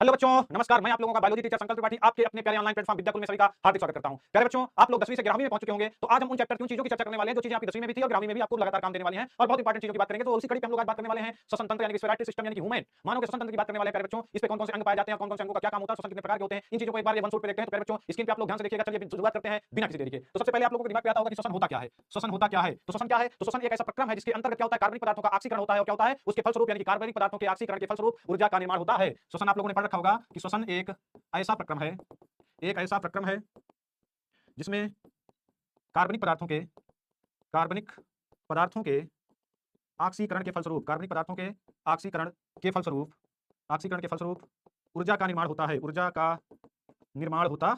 Hello बच्चों, नमस्कार। मैं आप लोगों का बायोलॉजी टीचर संकल्प त्रिपाठी आपके अपने प्यारे ऑनलाइन प्लेटफॉर्म विद्याकुल में सभी का हार्दिक स्वागत करता हूं। प्यारे बच्चों, आप लोग 10वीं से 11वीं में पहुंच चुके होंगे, तो आज हम उन चैप्टर की उन चीजों की चर्चा करने वाले हैं जो चीजें आपकी 10वीं में भी थी और 11वीं में भी आपको लगातार काम देने वाली हैं और बहुत इंपॉर्टेंट चीजों की बात करेंगे। तो उसी कड़ी पे हम लोग आज बात करने वाले हैं श्वसन तंत्र यानी कि रेस्पिरेटरी सिस्टम यानी कि ह्यूमन मानव के श्वसन तंत्र की बात करने वाले हैं। प्यारे बच्चों, इस पे कौन-कौन से अंग पाए जाते हैं, कौन-कौन से अंगों का क्या काम होता है, श्वसन कितने प्रकार के होते हैं, इन चीजों को एक बार ये वन शॉट पे देखते हैं। तो प्यारे बच्चों, स्क्रीन पे आप लोग ध्यान से देखिएगा। चलिए शुरुआत करते हैं बिना किसी देरी के। तो सबसे पहले आप लोगों को दिमाग में आता होगा कि श्वसन होता क्या है। श्वसन होता क्या है? तो श्वसन क्या है? तो श्वसन एक ऐसा प्रक्रम है जिसके अंतर्गत क्या होता है, कार्बनिक पदार्थों का ऑक्सीकरण होता है और क्या होता है, उसके फलस्वरूप यानी कि कार्बनिक पदार्थों के ऑक्सीकरण के फलस्वरूप ऊर्जा का निर्माण होता है। श्वसन आप लोगों ने पढ़ रखा होगा कि श्वसन एक ऐसा प्रक्रम है जिसमें कार्बनिक पदार्थों के ऑक्सीकरण के फलस्वरूप ऊर्जा का निर्माण होता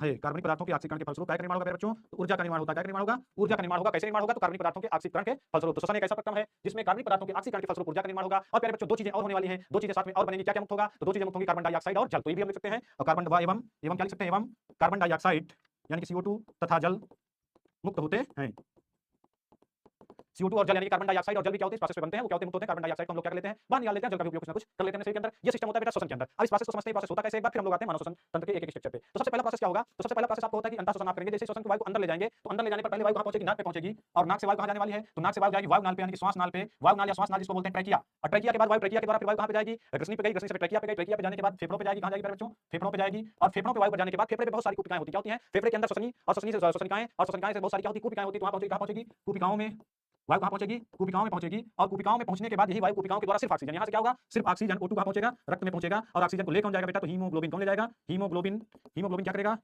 है। कार्बनिक पदार्थों के ऑक्सीकरण के फलस्वरूप क्या निर्माण होगा बच्चों? तो ऊर्जा का निर्माण होता है। क्या निर्माण होगा? ऊर्जा का निर्माण होगा। कैसे निर्माण होगा? तो कार्बनिक पदार्थों के ऑक्सीकरण के फलस्वरूप। तो श्वसन एक ऐसा प्रक्रम है जिसमें कार्बनिक पदार्थों के ऑक्सीकरण के फलस्वरूप ऊर्जा का निर्माण होगा। और प्यारे बच्चों, दो चीजें और होने वाली हैं, दो चीजें साथ में और बनेंगी। क्या क्या मुक्त होगा? तो दो चीजें मुक्त होंगी, कार्बन डाइऑक्साइड और जल। तो ये भी हम लिख सकते हैं। और कार्बन एवं क्या लिख सकते हैं? एवं कार्बन डाइऑक्साइड यानी कि CO2 तथा जल मुक्त होते हैं। CO2 और जल यानी कि कार्बन डाइऑक्साइड और जल भी क्या होते हैं, इस प्रोसेस में बनते हैं। वो क्या होते हैं? मुक्त होते हैं। कार्बन डाइऑक्साइड को हम लोग क्या कर लेते हैं? बाहर निकाल लेते हैं। जल का भी उपयोग कुछ ना कुछ कर लेते हैं शरीर के अंदर। ये सिस्टम होता है बेटा श्वसन के अंदर। अब इस प्रोसेस को समझते हैं, प्रोसेस होता कैसे, एक बार फिर हम लोग आते हैं मानव श्वसन तंत्र के एक-एक स्ट्रक्चर पे। तो सबसे पहला प्रोसेस क्या होगा? तो सबसे पहला प्रोसेस आपको होता है कि अंतः श्वसन आप करेंगे। जैसे श्वसन की वायु को अंदर ले जाएंगे, तो अंदर ले जाने पर पहले वायु कहां पहुंचेगी? नाक पे पहुंचेगी। और नाक से वायु कहां जाने वाली है? तो नाक से वायु जाएगी वायु नाल पे यानी कि श्वास नाल पे। वायु नाल या श्वास नाल जिसको बोलते हैं ट्रैकिया। और ट्रैकिया के बाद वायु ट्रैकिया के द्वारा फिर वायु कहां पे जाएगी? ग्रसनी पे गई, ग्रसनी से ट्रैकिया पे गई, ट्रैकिया पे जाने के बाद फेफड़ों पे जाएगी। कहां जाएगी प्यारे बच्चों? फेफड़ों पे जाएगी। और फेफड़ों पे वायु पर जाने के बाद फेफड़े पे बहुत सारी कुपिकाएं होती हैं। क्या होती हैं? फेफड़े के अंदर श्वसनी और श्वसनी से श्वसनिकाएं और श्वसनिकाएं से बहुत सारी क्या होती है? कुपिकाएं होती हैं। तो वहां पहुंचेगी, कहां पहुंचेगी? कुपिकाओं में। वायु कहां पहुंचेगी? कुपिकाओं में पहुंचेगी। और कुपिकाओं में पहुंचने के बाद यही वायु कुपिकाओं के द्वारा सिर्फ ऑक्सीजन, यहां से क्या होगा? सिर्फ ऑक्सीजन O2 कहां पहुंचेगा? रक्त में पहुंचेगा। और ऑक्सीजन को ले कौन जाएगा बेटा? तो हीमोग्लोबिन कौन ले जाएगा? हीमोग्लोबिन क्या करेगा?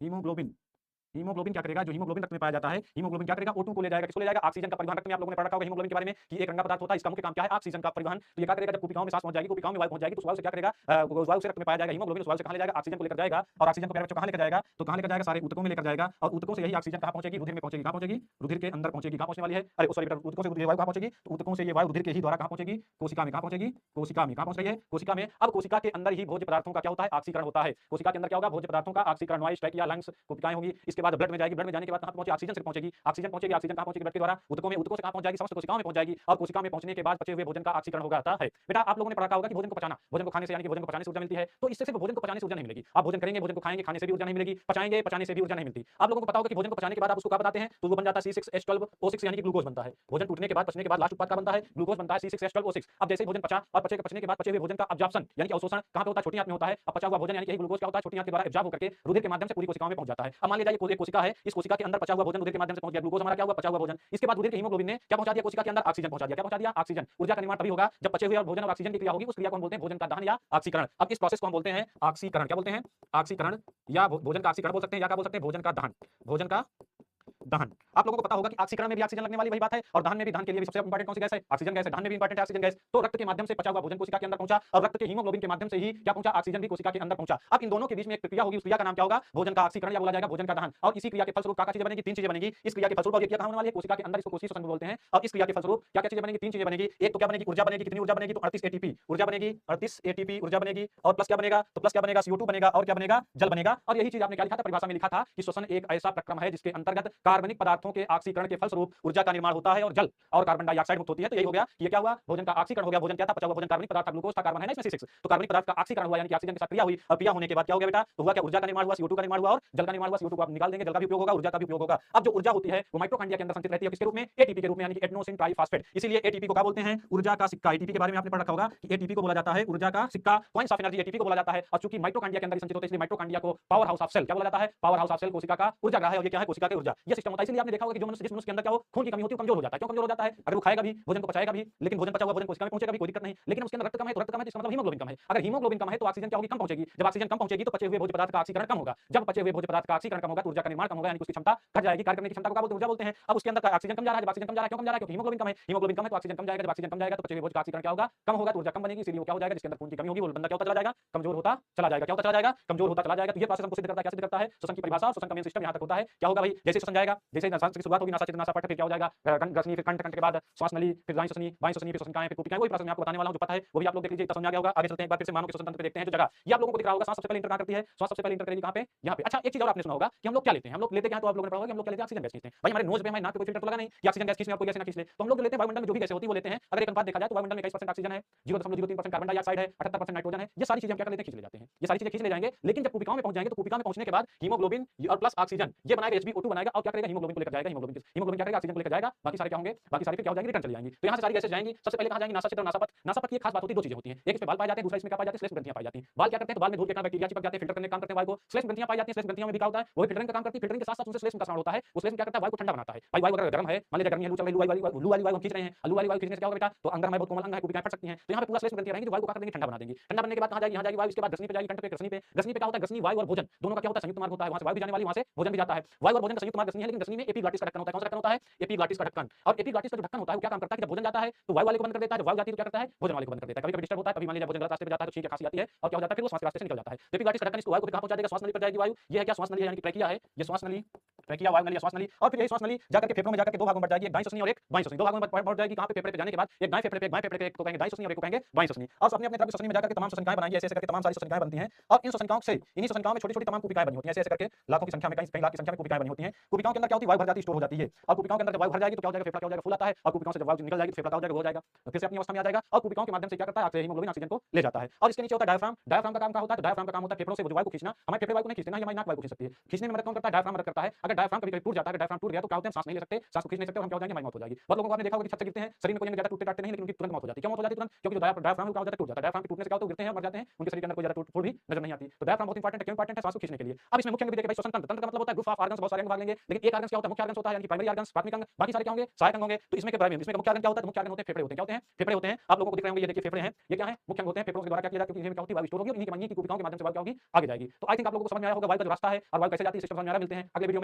हीमोग्लोबिन क्या करेगा? जो हीमोग्लोबिन रक्त में पाया जाता है, हीमोग्लोबिन क्या करेगा? O2 को ले जाएगा। किसको ले जाएगा? ऑक्सीजन का परिवहन। रक्त में आप लोगों ने पढ़ा रखा होगा हीमोग्लोबिन के बारे में कि एक रंगा पदार्थ होता है, इसका मुख्य काम क्या है? ऑक्सीजन का परिवहन। तो ये क्या करेगा? जब कुपिकाओं में सांस पहुंच जाएगी, कुपिकाओं में वायु पहुंच जाएगी, तो उस वायु से क्या करेगा? उस वायु से रक्त में पाया जाएगा हीमोग्लोबिन, उस वायु से कहां ले जाएगा? ऑक्सीजन को लेकर जाएगा। और ऑक्सीजन को प्यारे बच्चों कहां लेकर जाएगा? तो कहां लेकर जाएगा? सारे ऊतकों में लेकर जाएगा। और ऊतकों से यही ऑक्सीजन कहां पहुंचेगी? रुधिर में पहुंचेगी। कहां पहुंचेगी? रुधिर के अंदर पहुंचेगी। कहां पहुंचने वाली है? अरे सॉरी बेटा, ऊतकों से रुधिर वायु कहां पहुंचेगी? तो ऊतकों से ये वायु रुधिर के ही द्वारा कहां पहुंचेगी? कोशिका में। कहां पहुंचेगी? कोशिका में। कहां पहुंच रही है? कोशिका में। अब कोशिका के अंदर ही भोज्य पदार्थों का क्या होता है? ऑक्सीकरण होता है। कोशिका के अंदर क्या होगा? भोज्य पदार्थों का ऑक्सीकरण। नॉइस, ट्रैकिया, लंग्स, कोशिकाएं होंगी। इसके बाद ब्लड में जाएगी। ब्लड में जाने के बाद कहां पहुंचेगी? ऑक्सीजन से पहुंचेगी। ऑक्सीजन कहां पहुंचेगी? ब्लड के द्वारा ऊतकों में। ऊतकों से कहां पहुंच जाएगी? समस्त कोशिकाओं में पहुंच जाएगी। और कोशिका में पहुंचने के बाद पचे हुए भोजन का ऑक्सीकरण हो जाता है। बेटा आप लोगों ने पढ़ा होगा कि भोजन को पचाना, भोजन को खाने से यानी कि भोजन को पचाने से ऊर्जा मिलती है। तो इससे सिर्फ भोजन को पचाने से ऊर्जा नहीं मिलेगी। आप भोजन करेंगे, भोजन को खाएंगे, खाने से भी ऊर्जा नहीं मिलेगी, पचाएंगे, पचाने से भी ऊर्जा नहीं मिलती। आप लोगों को पता होगा कि भोजन को पचाने के बाद आप उसको क्या बताते हैं? तो वो बन जाता है C6H12O6 यानी कि ग्लूकोज बनता है। भोजन टूटने के बाद, पचने के बाद लास्ट उत्पाद क्या बनता है? ग्लूकोज बनता है C6H12O6। अब जैसे भोजन पचा और पचने के बाद पचे हुए भोजन का अब्जॉर्प्शन यानी कि अवशोषण कहां पे होता है? छोटी आंत में होता है। अब पचा हुआ भोजन यानी कि ग्लूकोज क्या होता है? छोटी आंत के द्वारा एब्जॉर्ब होकर के रुधिर के माध्यम से पूरी कोशिकाओं में पहुंच जाता है। अब मान लीजिए ये कोशिका है, इस कोशिका के अंदर पचा हुआ भोजन रुधिर के माध्यम से पहुंच गया। ग्लूकोज हमारा क्या हुआ? पचा हुआ भोजन। इसके बाद रुधिर के हीमोग्लोबिन ने क्या पहुंचा दिया? कोशिका के अंदर ऑक्सीजन पहुंचा दिया। क्या पहुंचा दिया? ऑक्सीजन। ऊर्जा का निर्माण तभी होगा जब पचे हुए और भोजन और ऑक्सीजन की क्रिया होगी। उस क्रिया को हम बोलते हैं भोजन का दहन या ऑक्सीकरण। अब इस प्रोसेस को हम बोलते हैं ऑक्सीकरण। क्या बोलते हैं? ऑक्सीकरण या भोजन का ऑक्सीकरण बोल सकते हैं, या क्या बोल सकते हैं? भोजन का दहन। भोजन का दहन। आप लोगों को पता होगा कि ऑक्सीकरण में भी ऑक्सीजन लगने वाली वही बात है और दहन में भी, दहन के लिए भी सबसे इंपॉर्टेंट कौन सी गैस है? ऑक्सीजन गैस है। दहन में भी इंपॉर्टेंट है ऑक्सीजन गैस। तो रक्त के माध्यम से पचा हुआ भोजन कोशिका के अंदर पहुंचा और रक्त के हीमोग्लोबिन के माध्यम से ही क्या पहुंचा? ऑक्सीजन भी कोशिका के अंदर पहुंचा। अब इन दोनों के बीच में एक प्रक्रिया होगी, उस क्रिया का नाम क्या होगा? भोजन का ऑक्सीकरण या बोला जाएगा भोजन का दहन। और इसी क्रिया के फलस्वरूप क्या चीजें बनेगी? तीन चीजें बनेगी इस क्रिया के फलस्वरूप। और ये क्रिया कहां होने वाली है? कोशिका के अंदर, इसको कोशिका श्वसन बोलते हैं। और इस क्रिया के फलस्वरूप क्या क्या चीजें बनेगी? तीन चीजें बनेगी। एक तो क्या बनेगी? ऊर्जा बनेगी। कितनी ऊर्जा बनेगी? तो 38 ATP ऊर्जा बनेगी। 38 ATP ऊर्जा बनेगी। और प्लस क्या बनेगा? तो प्लस क्या बनेगा? CO2 बनेगा। और क्या बनेगा? जल बनेगा। और यही चीज आपने क्या लिखा था? परिभाषा में लिखा था कि श्वसन एक ऐसा प्रक्रम है जिसके अंतर्गत कार्बनिक पदार्थों के ऑक्सीकरण के फलस्वरूप ऊर्जा का निर्माण होता है और जल और कार्बन डाइऑक्साइड मुक्त होती है। तो यही हो गया कि ये क्या हुआ? भोजन का ऑक्सीकरण हो गया। भोजन क्या था? पचा हुआ भोजन कार्बनिक पदार्थ था, ग्लूकोज था, कार्बन है ना इसमें C6। तो कार्बनिक पदार्थ का ऑक्सीकरण हुआ यानी कि ऑक्सीजन के साथ क्रिया हुई। और क्रिया होने के बाद क्या हो गया बेटा? तो हुआ क्या? ऊर्जा का निर्माण हुआ, CO2 का निर्माण हुआ और जल का निर्माण हुआ। CO2 को आप निकाल देंगे, जल का भी उपयोग होगा, ऊर्जा का भी उपयोग होगा। अब जो ऊर्जा होती है वो माइटोकॉन्ड्रिया के अंदर संचित रहती है किसके रूप में? ATP के रूप में यानी कि एडेनोसिन ट्राइफॉस्फेट। इसीलिए ATP को क्या बोलते हैं? ऊर्जा का सिक्का। ATP के बारे में आपने पढ़ रखा होगा कि ATP को बोला जाता है ऊर्जा का सिक्का, कॉइन्स ऑफ एनर्जी ATP को बोला जाता है। और चूंकि माइटोकॉन्ड्रिया के अंदर संचित होते हैं इसलिए माइटोकॉन्ड्रिया को पावर हाउस ऑफ सेल क्या बोला जाता है? पावर हाउस ऑफ सेल कोशिका का ऊर्जाग्राह है। और ये क्या है? कोशिका की ऊर्जा। ये सिस्टम होता है। इसलिए आपने देखा होगा कि जो मनुष्य, जिस मनुष्य के अंदर क्या हो, खून की कमी होती है, कमजोर हो जाता है। क्यों कमजोर हो जाता है? अगर वो खाएगा भी, भोजन को पचाएगा भी, लेकिन भोजन पचा हुआ भोजन कोशिका में पहुंचेगा भी, कोई दिक्कत नहीं। लेकिन उसके अंदर रक्त कम है, तो रक्त कम है तो इसका मतलब हीमोग्लोबिन कम है। अगर हीमोग्लोबिन कम है तो ऑक्सीजन क्या होगी? कम पहुंचेगी। जब ऑक्सीजन कम पहुंचेगी तो पचे हुए भोज्य पदार्थ का ऑक्सीकरण कम होगा। जब पचे हुए भोज्य पदार्थ का ऑक्सीकरण कम होगा तो ऊर्जा का निर्माण कम होगा यानी कि उसकी क्षमता घट जाएगी। कार्य करने की क्षमता को क्या बोलते हैं? ऊर्जा बोलते हैं। अब उसके अंदर ऑक्सीजन कम जा रहा है। जब ऑक्सीजन कम जा रहा है, क्यों कम जा रहा है? क्योंकि हीमोग्लोबिन कम है। हीमोग्लोबिन कम है तो ऑक्सीजन कम जाएगा। जब ऑक्सीजन कम जाएगा तो पचे हुए भोज्य का ऑक्सीकरण क्या होगा? कम होगा। तो ऊर्जा कम बनेगी। इसीलिए वो क्या हो जाएगा? जिसके अंदर खून की कमी होगी वो बंदा क्या होता चला जाएगा? कमजोर होता चला जाएगा। क्या होता चला जाएगा? कमजोर होता चला जाएगा। तो ये प्रोसेस हमको सिद्ध करता है। क्या सिद्ध करता है? श्वसन की परिभाषा और श्वसन का मेन सिस्टम यहां तक होता है। क्या होगा भाई? जैसे श्वसन जाएगा जाएगा। जैसे ही सांस की शुरुआत होगी, नासाचित्र, नासापट, फिर क्या हो जाएगा, ग्रसनी, फिर कंठ, कंठ के बाद श्वास नली, फिर दाईं श्वसनी, बाईं श्वसनी, फिर श्वसनिकाएं, फिर कुपिकाएं। वही प्रोसेस मैं आपको बताने वाला हूं, जो पता है वो भी आप लोग देख लीजिए, इतना समझ आ गया होगा। आगे चलते हैं, एक बार फिर से मानव के श्वसन तंत्र पे देखते हैं जो जगह ये आप लोगों को दिख रहा होगा। सांस सबसे पहले इंटर कहां करती है? श्वास सबसे पहले इंटर करेगी कहां पे? यहाँ पे। अच्छा, एक चीज और आपने सुना होगा कि हम लोग क्या लेते हैं, हम लोग लेते क्या हैं, तो आप लोगों ने पढ़ा होगा कि हम लोग क्या लेते हैं, ऑक्सीजन गैस खींचते हैं। भाई हमारे नोज पे, हमारे नाक पे कोई फिल्टर तो लगा नहीं कि ऑक्सीजन गैस खींचने और कोई गैस ना खींच ले, तो हम लोग जो लेते हैं वायुमंडल में जो भी गैसें होती है वो लेते हैं। अगर एक अनुपात देखा जाए तो वायुमंडल में 21% ऑक्सीजन है, 0.03% कार्बन डाइऑक्साइड है, 78% नाइट्रोजन है। ये सारी चीजें हम क्या कर लेते हैं, खींच ले जाते हैं। ये सारी चीजें खींच ले जाएंगे, लेकिन जब कुपिकाओं में पहुंच जाएंगे तो कुपिका में पहुंचने के बाद हीमोग्लोबिन और प्लस ऑक्सीजन ये बनाएगा HbO2 बनाएगा और क्या करेगा, हीमोग्लोबिन को लेकर जाएगा। हीमोग्लोबिन क्या करेगा, ऑक्सीजन को लेकर जाएगा। बाकी सारे क्या होंगे, बाकी सारे फिर क्या हो जाएंगे, रिटर्न चली जाएंगी। तो यहाँ से सारी गैसें जाएंगी। सबसे पहले कहां जाएंगी, नासाचित्र और नासापथ। नासापथ की एक खास बात होती है, दो चीजें होती हैं, एक इसमें बाल पाए जाते हैं, दूसरा इसमें क्या पाए जाते हैं, श्लेष्म ग्रंथियां पाई जाती हैं। बाल क्या करते हैं, तो बाल में धूल के कारण बैक्टीरिया चिपक जाते हैं, फिल्टर करने का काम करते हैं वायु को। श्लेष्म ग्रंथियां पाई जाती हैं, श्लेष्म ग्रंथियों में भी क्या होता है, वो फिल्टरिंग का काम करती है। फिल्टरिंग के साथ साथ उनसे श्लेष्म का स्राव होता है। वो श्लेष्म क्या करता है, वायु को ठंडा बनाता है। भाई वायु अगर गर्म है, मान लीजिए गर्मी है, लू चल रही, लू वाली वायु हम खींच रहे हैं, लू वाली वायु खींचने से क्या होगा बेटा, तो अंदर हमारे बहुत कोमल अंग है, कुपिकाएं फट सकती हैं। तो यहाँ पे पूरा श्लेष्म ग्रंथियां रहेंगी जो वायु को क्या कर देंगी, ठंडा बना देंगी। ठंडा बनने के बाद कहां जाएगी, यहाँ जाएगी वायु, इसके बाद ग्रसनी पे जाएगी, कंठ पे, ग्रसनी पे। ग्रसनी पे क्या होता है, ग्रसनी वायु और भोजन दोनों का क्या होता है, संयुक्त मार्ग होता है। वहां से वायु भी जाने वाली, वहां से भोजन भी जाता है। वायु और भोजन का संयुक्त मार्ग ग्रसनी है, लेकिन ग्रसनी में एपिग्लॉटिस का ढक्कन होता है। कौन सा ढक्कन होता है, एपिग्लॉटिस का ढक्कन। और एपिग्लॉटिस का जो ढक्कन होता है वो क्या काम करता है कि जब भोजन जाता है तो वायु वाले को बंद कर देता है, जब वायु जाती है तो क्या करता है, भोजन वाले को बंद कर देता है। कभी कभी डिस्टर्ब होता है, कभी मान लीजिए भोजन गलत रास्ते पे जाता है तो छींक या खांसी आती है और क्या हो जाता है, फिर वो श्वास के रास्ते से निकल जाता है। तो एपिग्लॉटिस का ढक्कन इसको वायु को कहां पहुंचा देगा, श्वास नली पर जाएगी वायु। ये है क्या, श्वास नली है, यानी कि ट्रैकिया है, ये श्वास नली, ट्रैकिया वायु नली या श्वास नली। और फिर यही श्वास नली जाकर के फेफड़ों में जाकर के दो भागों में बढ़ जाएगी, एक दाईं श्वसनी और एक बाईं श्वसनी। दो भागों में बढ़ जाएगी कहां पे, फेफड़े पे जाने के बाद एक दाएं फेफड़े पे, एक बाएं फेफड़े पे, एक को कहेंगे दाईं श्वसनी और एक को कहेंगे बाईं श्वसनी। और अपने अपने तरफ श्वसनी में जाकर के तमाम श्वसनिकाएं बनाएंगे, ऐसे ऐसे करके तमाम सारी श्वसनिकाएं बनती हैं। और इन श्वसनिकाओं से, इन्हीं श्वसनिकाओं में छोटी छोटी तमाम कुपिकाएं बनी होती हैं, ऐसे ऐसे करके लाखों की संख्या में, कई लाख की संख्या में कुपिकाएं बनी होती हैं। कुपिकाओं के अंदर क्या होती है, वायु भर जाती है, स्टोर हो जाती है। और कुपिकाओं के अंदर जब वायु भर जाएगी तो क्या हो जाएगा, फेफड़ा क्या हो जाएगा, फूलाता है। और कुपिकाओं से जब वायु निकल जाएगी तो फेफड़ा क्या हो जाएगा, हो जाएगा, फिर से अपनी अवस्था में आ जाएगा। और कुपिकाओं के माध्यम से क्या करता है, हीमोग्लोबिन ऑक्सीजन को ले जाता है। और इसके नीचे होता है डायफ्राम। डायफ्राम का काम क्या होता है, तो डायफ्राम का काम होता है फेफड़ों से वायु को खींचना। हमारे फेफड़े वायु को नहीं खींचते ना, हमारी नाक वायु को खींच सकती है। खींचने में मदद कौन करता है, डायफ्राम मदद करता है। अगर डायफ्राम कभी टूट जाता है, डायफ्राम टूट गया तो क्या होता है, सांस नहीं ले सकते, सांस को खींच नहीं सकते और हम क्या हो जाएंगे, हमारी मौत हो जाएगी। बहुत लोगों को आपने देखा होगा कि छत से गिरते हैं, शरीर में कोई ज्यादा टूटते टाटते नहीं, लेकिन उनकी तुरंत मौत हो जाती है। क्यों मौत हो जाती है तुरंत, क्योंकि जो डायफ्राम क्या हो जाता है, टूट जाता है। डायफ्राम के टूटने से क्या होता है, गिरते हैं, मर जाते हैं, उनके शरीर के अंदर कोई ज्यादा टूट फूट भी नजर नहीं आती। तो डायफ्राम बहुत इंपॉर्टेंट है, क्यों इंपॉर्टेंट है, सांस को खींचने के लिए। अब इसमें मुख्य अंग भी देखिए भाई, श्वसन तंत्र। तंत्र का मतलब होता है ग्रुप ऑफ ऑर्गन्स, बहुत सारे अंग भाग लेंगे, लेकिन एक ऑर्गन्स क्या होता है, मुख्य ऑर्गन्स होता है, यानी कि प्राइमरी ऑर्गन्स, प्राथमिक अंग। बाकी सारे क्या होंगे, सहायक अंग होंगे। तो इसमें के प्राइमरी, इसमें मुख्य ऑर्गन क्या होता है, मुख्य ऑर्गन होते हैं फेफड़े होते हैं। क्या होते हैं, फेफड़े होते हैं। आप लोगों को दिख रहे होंगे, ये देखिए फेफड़े हैं, ये क्या है, मुख्य अंग होते हैं। फेफड़ों के द्वारा क्या किया जाता है, क्योंकि इनमें क्या होती है, वायु स्टोर होगी और इन्हीं की कुपिकाओं के माध्यम से वायु क्या होगी, आगे जाएगी। तो आई थिंक आप लोगों को समझ में आया होगा वायु का जो रास्ता है और वायु कैसे जाती है, सिस्टम समझ में आ रहा है। मिलते हैं अगले वीडियो में।